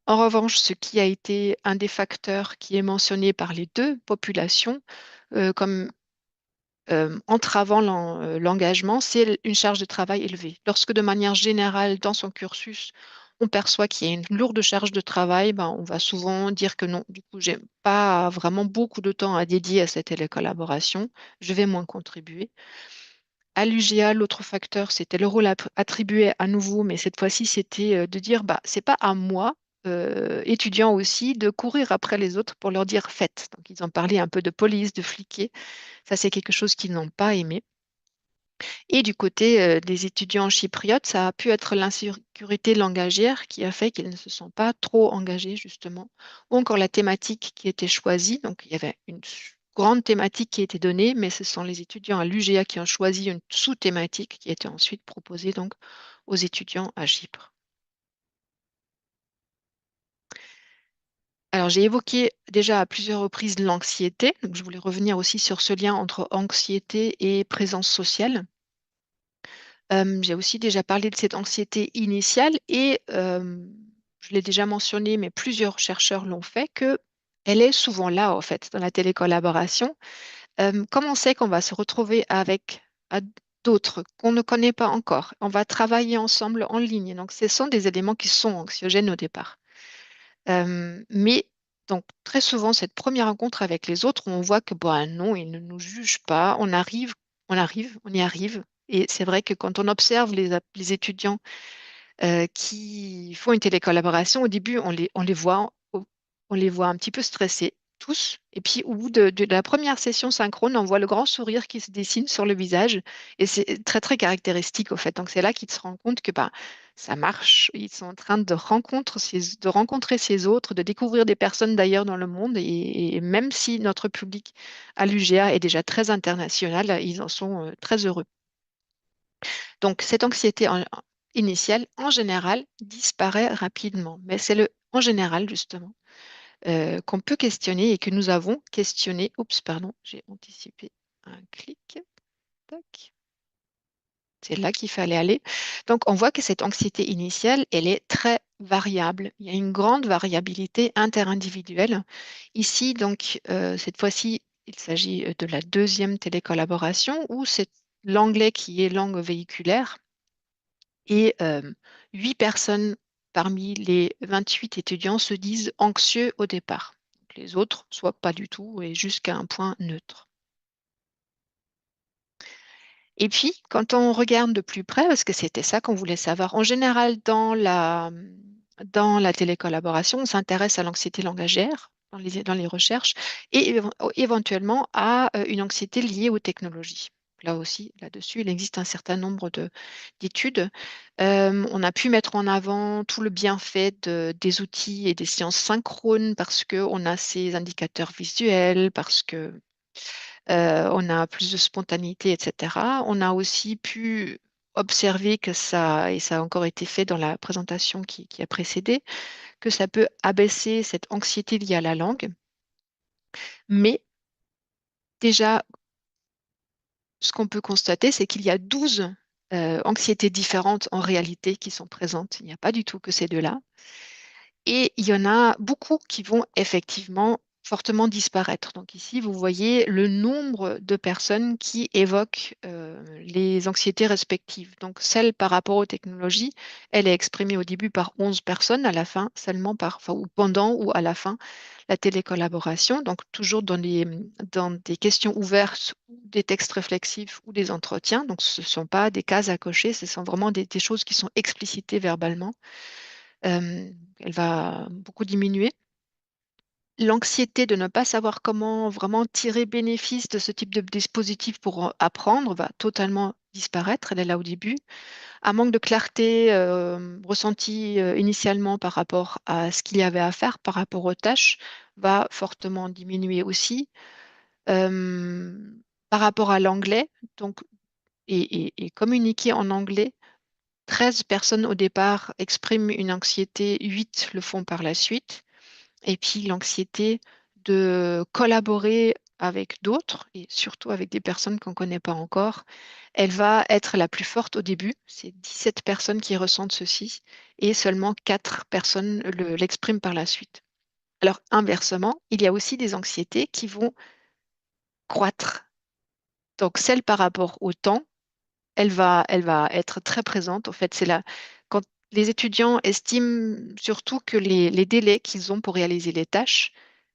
En revanche, ce qui a été un des facteurs qui est mentionné par les deux populations comme entravant l'engagement, c'est une charge de travail élevée. Lorsque de manière générale, dans son cursus, on perçoit qu'il y a une lourde charge de travail, ben, on va souvent dire que non, du coup, j'ai pas vraiment beaucoup de temps à dédier à cette collaboration, je vais moins contribuer. à l'UGA, l'autre facteur, c'était le rôle attribué à nouveau, mais cette fois-ci, c'était de dire, bah, c'est pas à moi, étudiant aussi, de courir après les autres pour leur dire faites. Donc, ils ont parlé un peu de police, de fliquer. Ça, c'est quelque chose qu'ils n'ont pas aimé. Et du côté des étudiants chypriotes, ça a pu être l'insécurité langagière qui a fait qu'ils ne se sont pas trop engagés, justement, ou encore la thématique qui était choisie. Donc, il y avait une grande thématique qui était donnée, mais ce sont les étudiants à l'UGA qui ont choisi une sous-thématique qui était ensuite proposée donc aux étudiants à Chypre. Alors, j'ai évoqué déjà à plusieurs reprises l'anxiété. Donc, je voulais revenir aussi sur ce lien entre anxiété et présence sociale. J'ai aussi déjà parlé de cette anxiété initiale et je l'ai déjà mentionné, mais plusieurs chercheurs l'ont fait, que elle est souvent là, en fait, dans la télécollaboration. Comme on sait qu'on va se retrouver avec d'autres qu'on ne connaît pas encore, on va travailler ensemble en ligne. Donc, ce sont des éléments qui sont anxiogènes au départ. Mais donc, très souvent, cette première rencontre avec les autres, on voit que, bon, non, ils ne nous jugent pas. On y arrive. Et c'est vrai que quand on observe les étudiants qui font une télécollaboration, au début, on les voit un petit peu stressés, tous. Et puis, au bout de la première session synchrone, on voit le grand sourire qui se dessine sur le visage. Et c'est très, très caractéristique, au fait. Donc, c'est là qu'ils se rendent compte que bah, ça marche. Ils sont en train de rencontrer ces autres, de découvrir des personnes d'ailleurs dans le monde. Et même si notre public à l'UGA est déjà très international, ils en sont très heureux. Donc, cette anxiété initiale, en général, disparaît rapidement. Mais c'est le en général, justement, qu'on peut questionner et que nous avons questionné. Oups, pardon, j'ai anticipé un clic. Tac. C'est là qu'il fallait aller. Donc, on voit que cette anxiété initiale, elle est très variable. Il y a une grande variabilité interindividuelle. Ici, donc, cette fois-ci, il s'agit de la deuxième télécollaboration où c'est l'anglais qui est langue véhiculaire et 8 personnes parmi les 28 étudiants se disent anxieux au départ. Donc, les autres, soit pas du tout et jusqu'à un point neutre. Et puis, quand on regarde de plus près, parce que c'était ça qu'on voulait savoir, en général, dans la télécollaboration, on s'intéresse à l'anxiété langagière dans les recherches et éventuellement à une anxiété liée aux technologies. Là aussi, là-dessus, il existe un certain nombre d'études. On a pu mettre en avant tout le bienfait des outils et des sciences synchrones parce qu'on a ces indicateurs visuels, parce que on a plus de spontanéité, etc. On a aussi pu observer que ça, et ça a encore été fait dans la présentation qui a précédé, que ça peut abaisser cette anxiété liée à la langue. Mais déjà, ce qu'on peut constater, c'est qu'il y a 12 anxiétés différentes en réalité qui sont présentes. Il n'y a pas du tout que ces deux-là. Et il y en a beaucoup qui vont effectivement fortement disparaître. Donc ici, vous voyez le nombre de personnes qui évoquent les anxiétés respectives. Donc celle par rapport aux technologies, elle est exprimée au début par 11 personnes, à la fin seulement ou pendant ou à la fin, la télécollaboration. Donc toujours dans des questions ouvertes, ou des textes réflexifs ou des entretiens. Donc ce ne sont pas des cases à cocher, ce sont vraiment des choses qui sont explicitées verbalement. Elle va beaucoup diminuer. L'anxiété de ne pas savoir comment vraiment tirer bénéfice de ce type de dispositif pour apprendre va totalement disparaître. Elle est là au début. Un manque de clarté ressenti initialement par rapport à ce qu'il y avait à faire, par rapport aux tâches, va fortement diminuer aussi. Euh, Par rapport à l'anglais, donc, et communiquer en anglais, 13 personnes au départ expriment une anxiété, 8 le font par la suite. Et puis l'anxiété de collaborer avec d'autres, et surtout avec des personnes qu'on ne connaît pas encore, elle va être la plus forte au début. C'est 17 personnes qui ressentent ceci, et seulement 4 personnes l'expriment par la suite. Alors inversement, il y a aussi des anxiétés qui vont croître. Donc celle par rapport au temps, elle va être très présente. En fait, c'est là, quand les étudiants estiment surtout que les délais qu'ils ont pour réaliser les tâches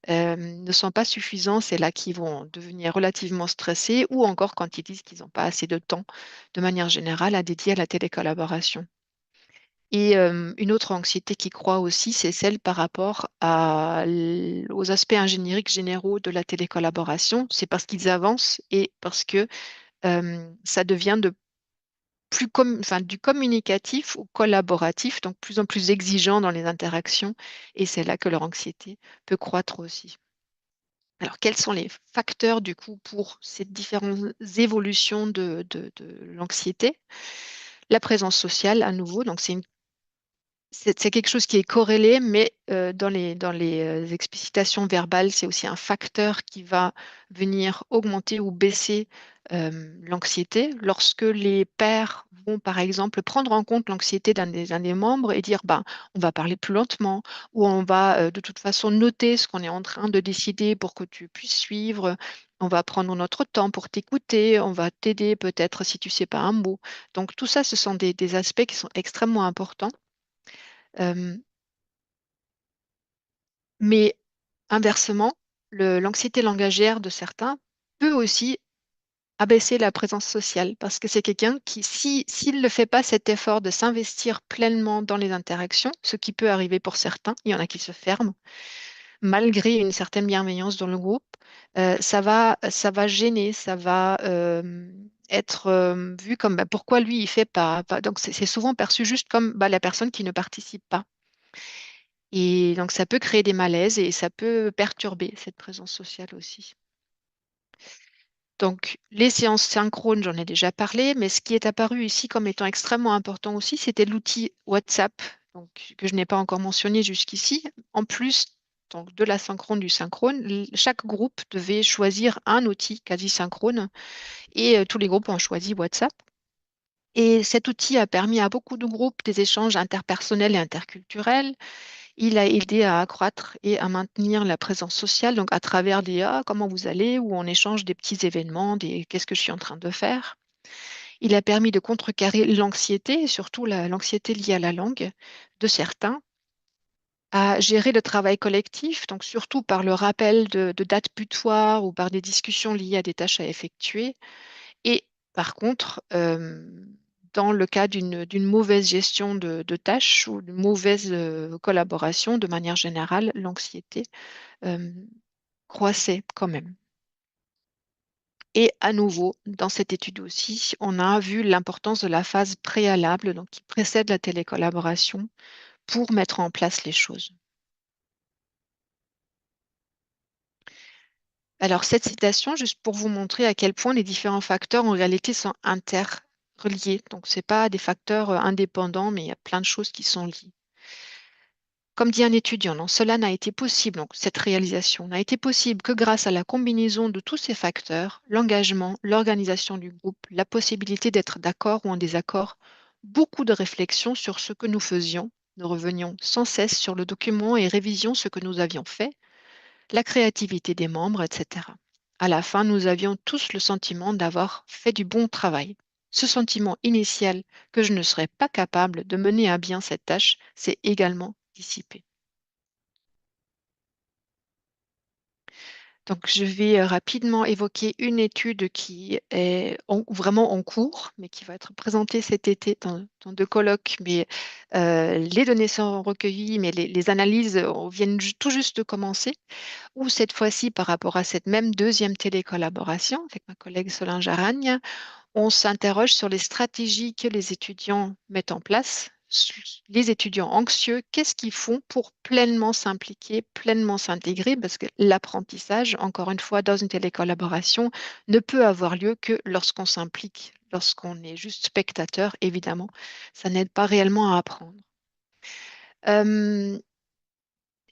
ne sont pas suffisants, c'est là qu'ils vont devenir relativement stressés ou encore quand ils disent qu'ils n'ont pas assez de temps de manière générale à dédier à la télécollaboration. Et une autre anxiété qui croît aussi, c'est celle par rapport aux aspects ingénieriques généraux de la télécollaboration. C'est parce qu'ils avancent et parce que ça devient enfin, du communicatif au collaboratif, donc plus en plus exigeant dans les interactions. Et c'est là que leur anxiété peut croître aussi. Alors, quels sont les facteurs du coup pour ces différentes évolutions de l'anxiété? La présence sociale, à nouveau, donc c'est quelque chose qui est corrélé, mais dans les explicitations verbales, c'est aussi un facteur qui va venir augmenter ou baisser l'anxiété. Lorsque les pairs vont, par exemple, prendre en compte l'anxiété d'un des membres et dire, ben, on va parler plus lentement, ou on va de toute façon noter ce qu'on est en train de décider pour que tu puisses suivre, on va prendre notre temps pour t'écouter, on va t'aider peut-être si tu sais pas un mot. Donc tout ça, ce sont des aspects qui sont extrêmement importants. Euh, mais inversement, l'anxiété langagière de certains peut aussi abaisser la présence sociale parce que c'est quelqu'un qui, s'il ne fait pas cet effort de s'investir pleinement dans les interactions, ce qui peut arriver pour certains, il y en a qui se ferment, malgré une certaine bienveillance dans le groupe, ça va gêner, ça va être vu comme bah, pourquoi lui il fait pas. Donc c'est souvent perçu juste comme bah, la personne qui ne participe pas. Et donc, ça peut créer des malaises et ça peut perturber cette présence sociale aussi. Donc, les séances synchrones, j'en ai déjà parlé, mais ce qui est apparu ici comme étant extrêmement important aussi, c'était l'outil WhatsApp, donc, que je n'ai pas encore mentionné jusqu'ici. En plus donc, de la synchrone du synchrone, chaque groupe devait choisir un outil quasi synchrone et tous les groupes ont choisi WhatsApp. Et cet outil a permis à beaucoup de groupes des échanges interpersonnels et interculturels. Il a aidé à accroître et à maintenir la présence sociale, donc à travers des «Ah, comment vous allez?» où on échange des petits événements, des «Qu'est-ce que je suis en train de faire?» Il a permis de contrecarrer l'anxiété, et surtout l'anxiété liée à la langue de certains, à gérer le travail collectif, donc surtout par le rappel de dates butoirs ou par des discussions liées à des tâches à effectuer. Et par contre, dans le cas d'une mauvaise gestion de tâches ou de mauvaise collaboration, de manière générale, l'anxiété euh, croissait quand même. Et à nouveau, dans cette étude aussi, on a vu l'importance de la phase préalable, donc qui précède la télécollaboration, pour mettre en place les choses. Alors, cette citation, juste pour vous montrer à quel point les différents facteurs en réalité sont interreliés. Donc, ce n'est pas des facteurs indépendants, mais il y a plein de choses qui sont liées. Comme dit un étudiant, non, cela n'a été possible, donc cette réalisation n'a été possible que grâce à la combinaison de tous ces facteurs, l'engagement, l'organisation du groupe, la possibilité d'être d'accord ou en désaccord, beaucoup de réflexions sur ce que nous faisions. Nous revenions sans cesse sur le document et révisions ce que nous avions fait, la créativité des membres, etc. À la fin, nous avions tous le sentiment d'avoir fait du bon travail. Ce sentiment initial que je ne serais pas capable de mener à bien cette tâche s'est également dissipé. Donc, je vais rapidement évoquer une étude qui est vraiment en cours, mais qui va être présentée cet été dans deux colloques. Mais les données sont recueillies, mais les analyses viennent tout juste de commencer. Ou cette fois-ci, par rapport à cette même deuxième télécollaboration avec ma collègue Solange Aragne, on s'interroge sur les stratégies que les étudiants mettent en place. Les étudiants anxieux, qu'est-ce qu'ils font pour pleinement s'impliquer, pleinement s'intégrer? Parce que l'apprentissage, encore une fois, dans une télécollaboration, ne peut avoir lieu que lorsqu'on s'implique, lorsqu'on est juste spectateur, évidemment. Ça n'aide pas réellement à apprendre. Euh,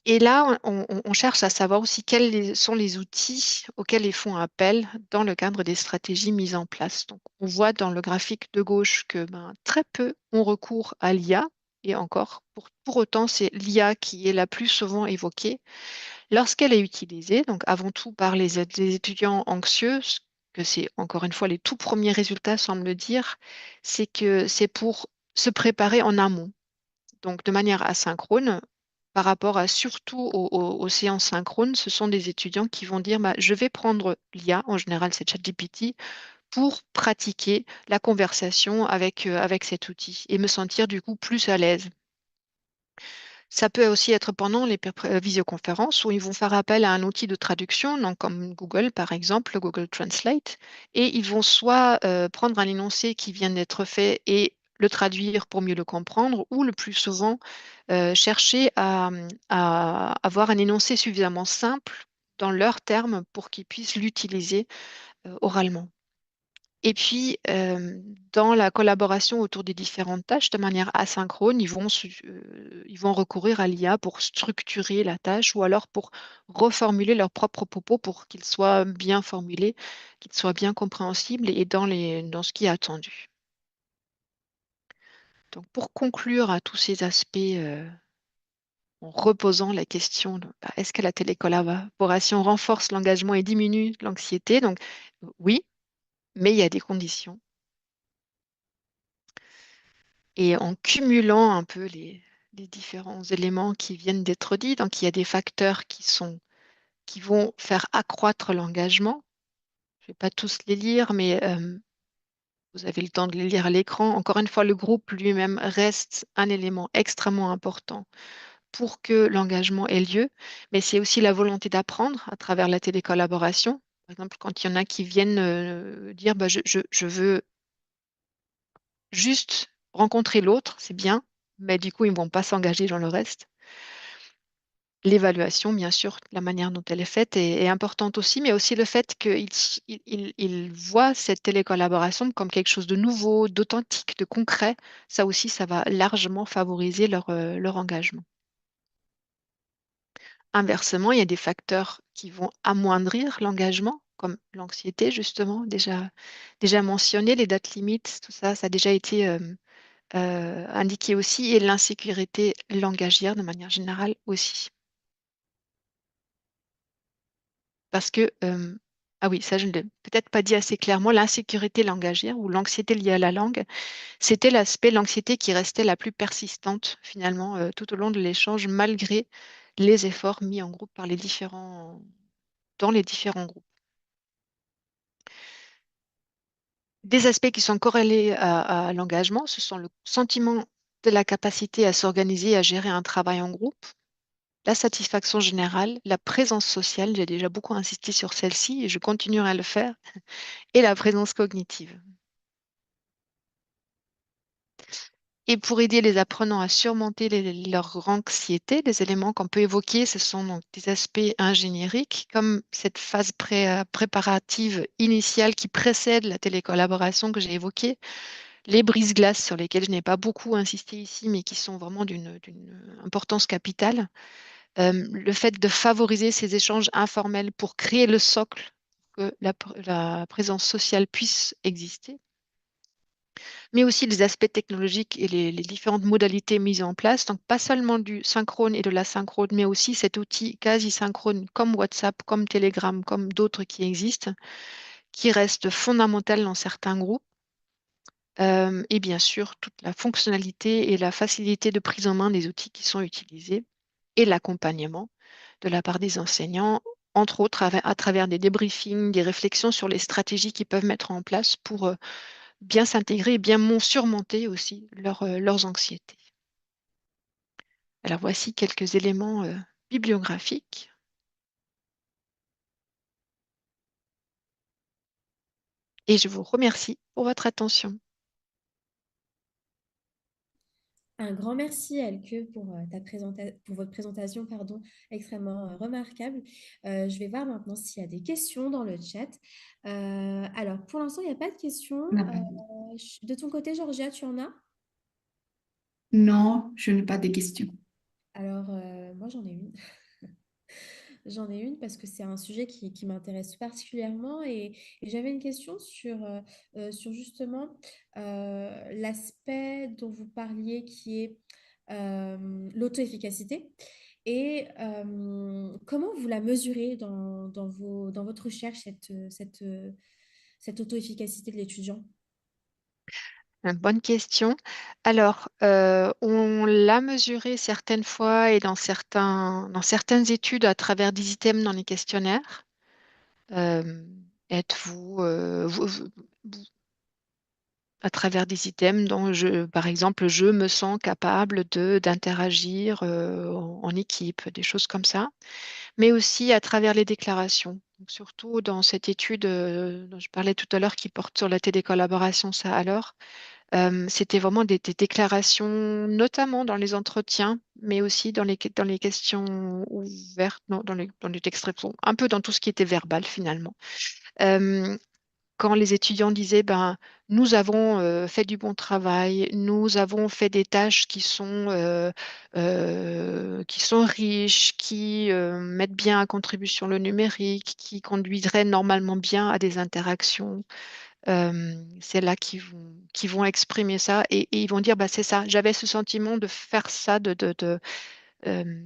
et là, on cherche à savoir aussi quels sont les outils auxquels ils font appel dans le cadre des stratégies mises en place. Donc, on voit dans le graphique de gauche que très peu ont recours à l'IA, et encore, pour autant, c'est l'IA qui est la plus souvent évoquée lorsqu'elle est utilisée, donc avant tout par les étudiants anxieux, ce que c'est encore une fois les tout premiers résultats semblent dire, c'est que c'est pour se préparer en amont, donc de manière asynchrone par rapport à surtout aux séances synchrones, ce sont des étudiants qui vont dire, bah, je vais prendre l'IA, en général c'est ChatGPT, pour pratiquer la conversation avec cet outil et me sentir du coup plus à l'aise. Ça peut aussi être pendant les visioconférences où ils vont faire appel à un outil de traduction, donc comme Google par exemple, le Google Translate, et ils vont soit prendre un énoncé qui vient d'être fait et le traduire pour mieux le comprendre, ou le plus souvent chercher à avoir un énoncé suffisamment simple dans leurs termes pour qu'ils puissent l'utiliser oralement. Et puis, dans la collaboration autour des différentes tâches, de manière asynchrone, ils vont recourir à l'IA pour structurer la tâche ou alors pour reformuler leurs propres propos pour qu'ils soient bien formulés, qu'ils soient bien compréhensibles et dans ce qui est attendu. Donc, pour conclure à tous ces aspects, en reposant la question de bah, est-ce que la télécollaboration renforce l'engagement et diminue l'anxiété? Donc, oui, mais il y a des conditions. Et en cumulant un peu les différents éléments qui viennent d'être dits, donc il y a des facteurs qui vont faire accroître l'engagement. Je ne vais pas tous les lire, mais vous avez le temps de les lire à l'écran. Encore une fois, le groupe lui-même reste un élément extrêmement important pour que l'engagement ait lieu, mais c'est aussi la volonté d'apprendre à travers la télécollaboration. Par exemple, quand il y en a qui viennent dire bah, je veux juste rencontrer l'autre, c'est bien, mais du coup, ils ne vont pas s'engager dans le reste. L'évaluation, bien sûr, la manière dont elle est faite est importante aussi, mais aussi le fait qu'ils voient cette télécollaboration comme quelque chose de nouveau, d'authentique, de concret. Ça aussi, ça va largement favoriser leur engagement. Inversement, il y a des facteurs qui vont amoindrir l'engagement, comme l'anxiété, justement, déjà mentionné, les dates limites, tout ça, ça a déjà été indiqué aussi, et l'insécurité langagière de manière générale aussi. Parce que, ah oui, ça je ne l'ai peut-être pas dit assez clairement, l'insécurité langagière ou l'anxiété liée à la langue, c'était l'anxiété qui restait la plus persistante finalement tout au long de l'échange, malgré les efforts mis en groupe dans les différents groupes. Des aspects qui sont corrélés à l'engagement, ce sont le sentiment de la capacité à s'organiser, à gérer un travail en groupe, la satisfaction générale, la présence sociale, j'ai déjà beaucoup insisté sur celle-ci et je continuerai à le faire, et la présence cognitive. Et pour aider les apprenants à surmonter leur anxiété, des éléments qu'on peut évoquer, ce sont donc des aspects ingénieriques, comme cette phase préparative initiale qui précède la télécollaboration que j'ai évoquée, les brises-glaces sur lesquelles je n'ai pas beaucoup insisté ici, mais qui sont vraiment d'une importance capitale. Le fait de favoriser ces échanges informels pour créer le socle que la présence sociale puisse exister, mais aussi les aspects technologiques et les différentes modalités mises en place. Donc, pas seulement du synchrone et de l'asynchrone, mais aussi cet outil quasi synchrone comme WhatsApp, comme Telegram, comme d'autres qui existent, qui reste fondamental dans certains groupes. Et bien sûr, toute la fonctionnalité et la facilité de prise en main des outils qui sont utilisés et l'accompagnement de la part des enseignants, entre autres à travers des débriefings, des réflexions sur les stratégies qu'ils peuvent mettre en place pour bien s'intégrer et bien surmonter aussi leurs anxiétés. Alors voici quelques éléments bibliographiques. Et je vous remercie pour votre attention. Un grand merci, Elke, pour, pour votre présentation extrêmement remarquable. Je vais voir maintenant s'il y a des questions dans le chat. Alors, pour l'instant, il n'y a pas de questions. De ton côté, Georgia, tu en as? Non, je n'ai pas de questions. Alors, moi, j'en ai une. J'en ai une parce que c'est un sujet qui m'intéresse particulièrement et j'avais une question sur justement l'aspect dont vous parliez qui est l'auto-efficacité et comment vous la mesurez dans votre recherche, cette auto-efficacité de l'étudiant? Bonne question. Alors, on l'a mesuré certaines fois et dans certaines études à travers des items dans les questionnaires. Euh, êtes-vous, à travers des items dont par exemple, je me sens capable d'interagir en équipe, des choses comme ça, mais aussi à travers les déclarations. Donc, surtout dans cette étude dont je parlais tout à l'heure qui porte sur la télécollaboration, ça alors. C'était vraiment des déclarations, notamment dans les entretiens, mais aussi dans les questions ouvertes, non, dans les textes réponses, un peu dans tout ce qui était verbal finalement. Euh, Quand les étudiants disaient, ben, nous avons fait du bon travail, nous avons fait des tâches qui sont riches, qui mettent bien à contribution le numérique, qui conduiraient normalement bien à des interactions, c'est là qu'ils vont exprimer ça et ils vont dire, bah, c'est ça, j'avais ce sentiment de faire ça, euh,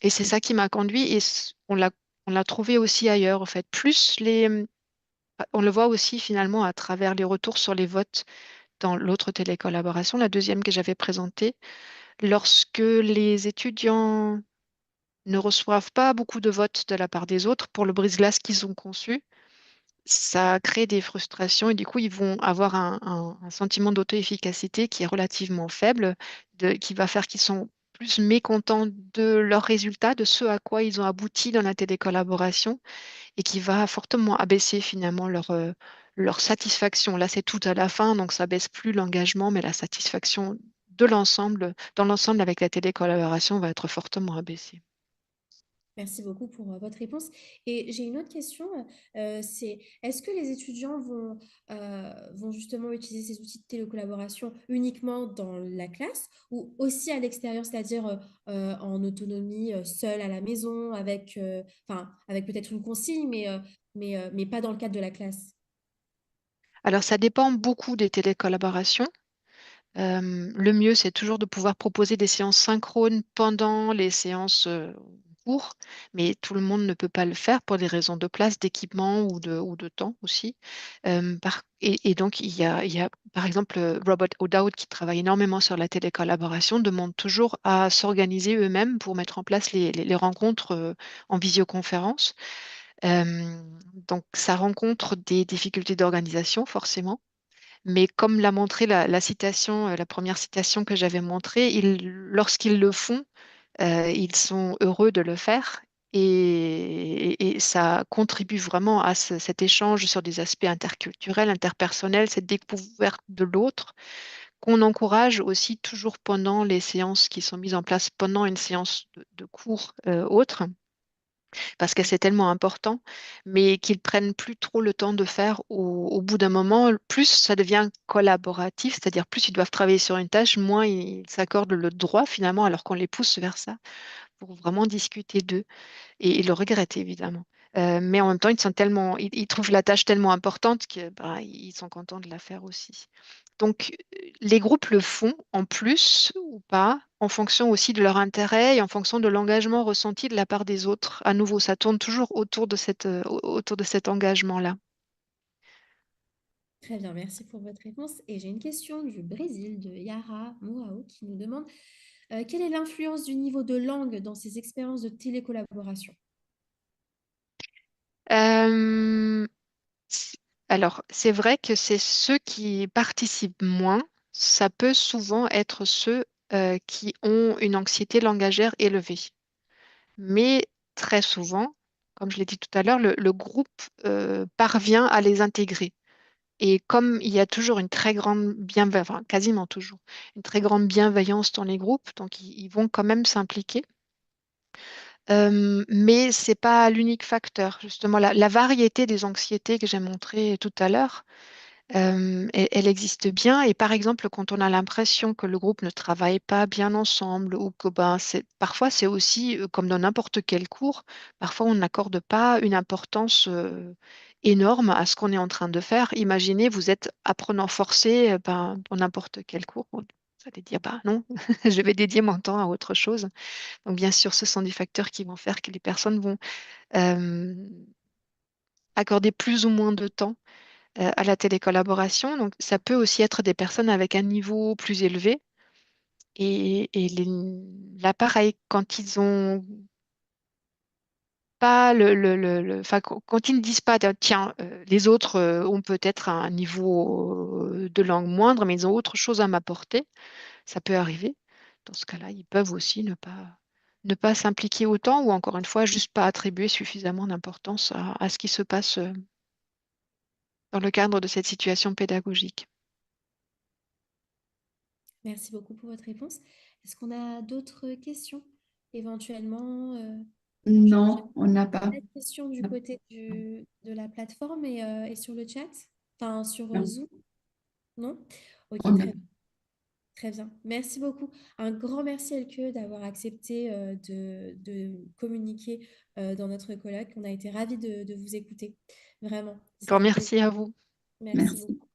et c'est ça qui m'a conduit et on l'a trouvé aussi ailleurs, en fait. On le voit aussi finalement à travers les retours sur les votes dans l'autre télécollaboration, la deuxième que j'avais présentée. Lorsque les étudiants ne reçoivent pas beaucoup de votes de la part des autres pour le brise-glace qu'ils ont conçu, ça crée des frustrations et du coup, ils vont avoir un sentiment d'auto-efficacité qui est relativement faible, qui va faire qu'ils sont plus mécontents de leurs résultats, de ce à quoi ils ont abouti dans la télécollaboration et qui va fortement abaisser finalement leur satisfaction. Là, c'est tout à la fin, donc ça baisse plus l'engagement, mais la satisfaction de l'ensemble, dans l'ensemble avec la télécollaboration va être fortement abaissée. Merci beaucoup pour votre réponse. Et j'ai une autre question, c'est est-ce que les étudiants vont justement utiliser ces outils de télécollaboration uniquement dans la classe ou aussi à l'extérieur, c'est-à-dire en autonomie, seul à la maison, enfin, avec peut-être une consigne, mais pas dans le cadre de la classe? Alors, ça dépend beaucoup des télécollaborations. Le mieux, c'est toujours de pouvoir proposer des séances synchrones pendant les séances en cours, mais tout le monde ne peut pas le faire pour des raisons de place, d'équipement ou de temps aussi. Et donc, il y a, par exemple, Robert O'Dowd, qui travaille énormément sur la télécollaboration, demande toujours à s'organiser eux-mêmes pour mettre en place les rencontres en visioconférence. Euh, donc, ça rencontre des difficultés d'organisation, forcément. Mais comme l'a montré la citation, la première citation que j'avais montrée, lorsqu'ils le font, ils sont heureux de le faire et ça contribue vraiment à cet échange sur des aspects interculturels, interpersonnels, cette découverte de l'autre qu'on encourage aussi toujours pendant les séances qui sont mises en place pendant une séance de cours autre parce que c'est tellement important, mais qu'ils prennent plus trop le temps de faire au bout d'un moment. Plus ça devient collaboratif, c'est-à-dire plus ils doivent travailler sur une tâche, moins ils s'accordent le droit finalement, alors qu'on les pousse vers ça pour vraiment discuter d'eux et le regrettent évidemment. Mais en même temps, ils trouvent la tâche tellement importante que bah, ils sont contents de la faire aussi. Donc, les groupes le font en plus ou pas, en fonction aussi de leur intérêt et en fonction de l'engagement ressenti de la part des autres. À nouveau, ça tourne toujours autour de cet engagement-là. Très bien, merci pour votre réponse. Et j'ai une question du Brésil, de Yara Moao, qui nous demande quelle est l'influence du niveau de langue dans ces expériences de télécollaboration? Euh, c- alors, c'est vrai que c'est ceux qui participent moins, ça peut souvent être ceux qui ont une anxiété langagière élevée. Mais très souvent, comme je l'ai dit tout à l'heure, le groupe parvient à les intégrer. Et comme il y a toujours une très grande bienveillance, enfin, quasiment toujours, une très grande bienveillance dans les groupes, donc ils vont quand même s'impliquer. Mais c'est pas l'unique facteur. Justement, la variété des anxiétés que j'ai montrées tout à l'heure, elle existe bien. Et par exemple, quand on a l'impression que le groupe ne travaille pas bien ensemble ou que ben, parfois c'est aussi comme dans n'importe quel cours, parfois on n'accorde pas une importance énorme à ce qu'on est en train de faire. Imaginez, vous êtes apprenant forcé ben, dans n'importe quel cours. Bon, vous allez dire, bah non, je vais dédier mon temps à autre chose. Donc bien sûr, ce sont des facteurs qui vont faire que les personnes vont euh, accorder plus ou moins de temps à la télécollaboration. Donc, ça peut aussi être des personnes avec un niveau plus élevé. Et l'appareil, quand ils ont pas enfin, quand ils ne disent pas, tiens, les autres ont peut-être un niveau de langue moindre, mais ils ont autre chose à m'apporter, ça peut arriver. Dans ce cas-là, ils peuvent aussi ne pas s'impliquer autant ou encore une fois, juste pas attribuer suffisamment d'importance à ce qui se passe dans le cadre de cette situation pédagogique. Merci beaucoup pour votre réponse. Est-ce qu'on a d'autres questions éventuellement? J'ai Non, on n'a pas. pas de questions du côté de la plateforme et sur le chat, enfin sur Non, Zoom, non? Ok, on a. très bien. Très bien. Merci beaucoup. Un grand merci, Elke, d'avoir accepté de communiquer dans notre colloque. On a été ravis de vous écouter. Vraiment, Encore c'était un plaisir. merci à vous. Merci Merci. beaucoup.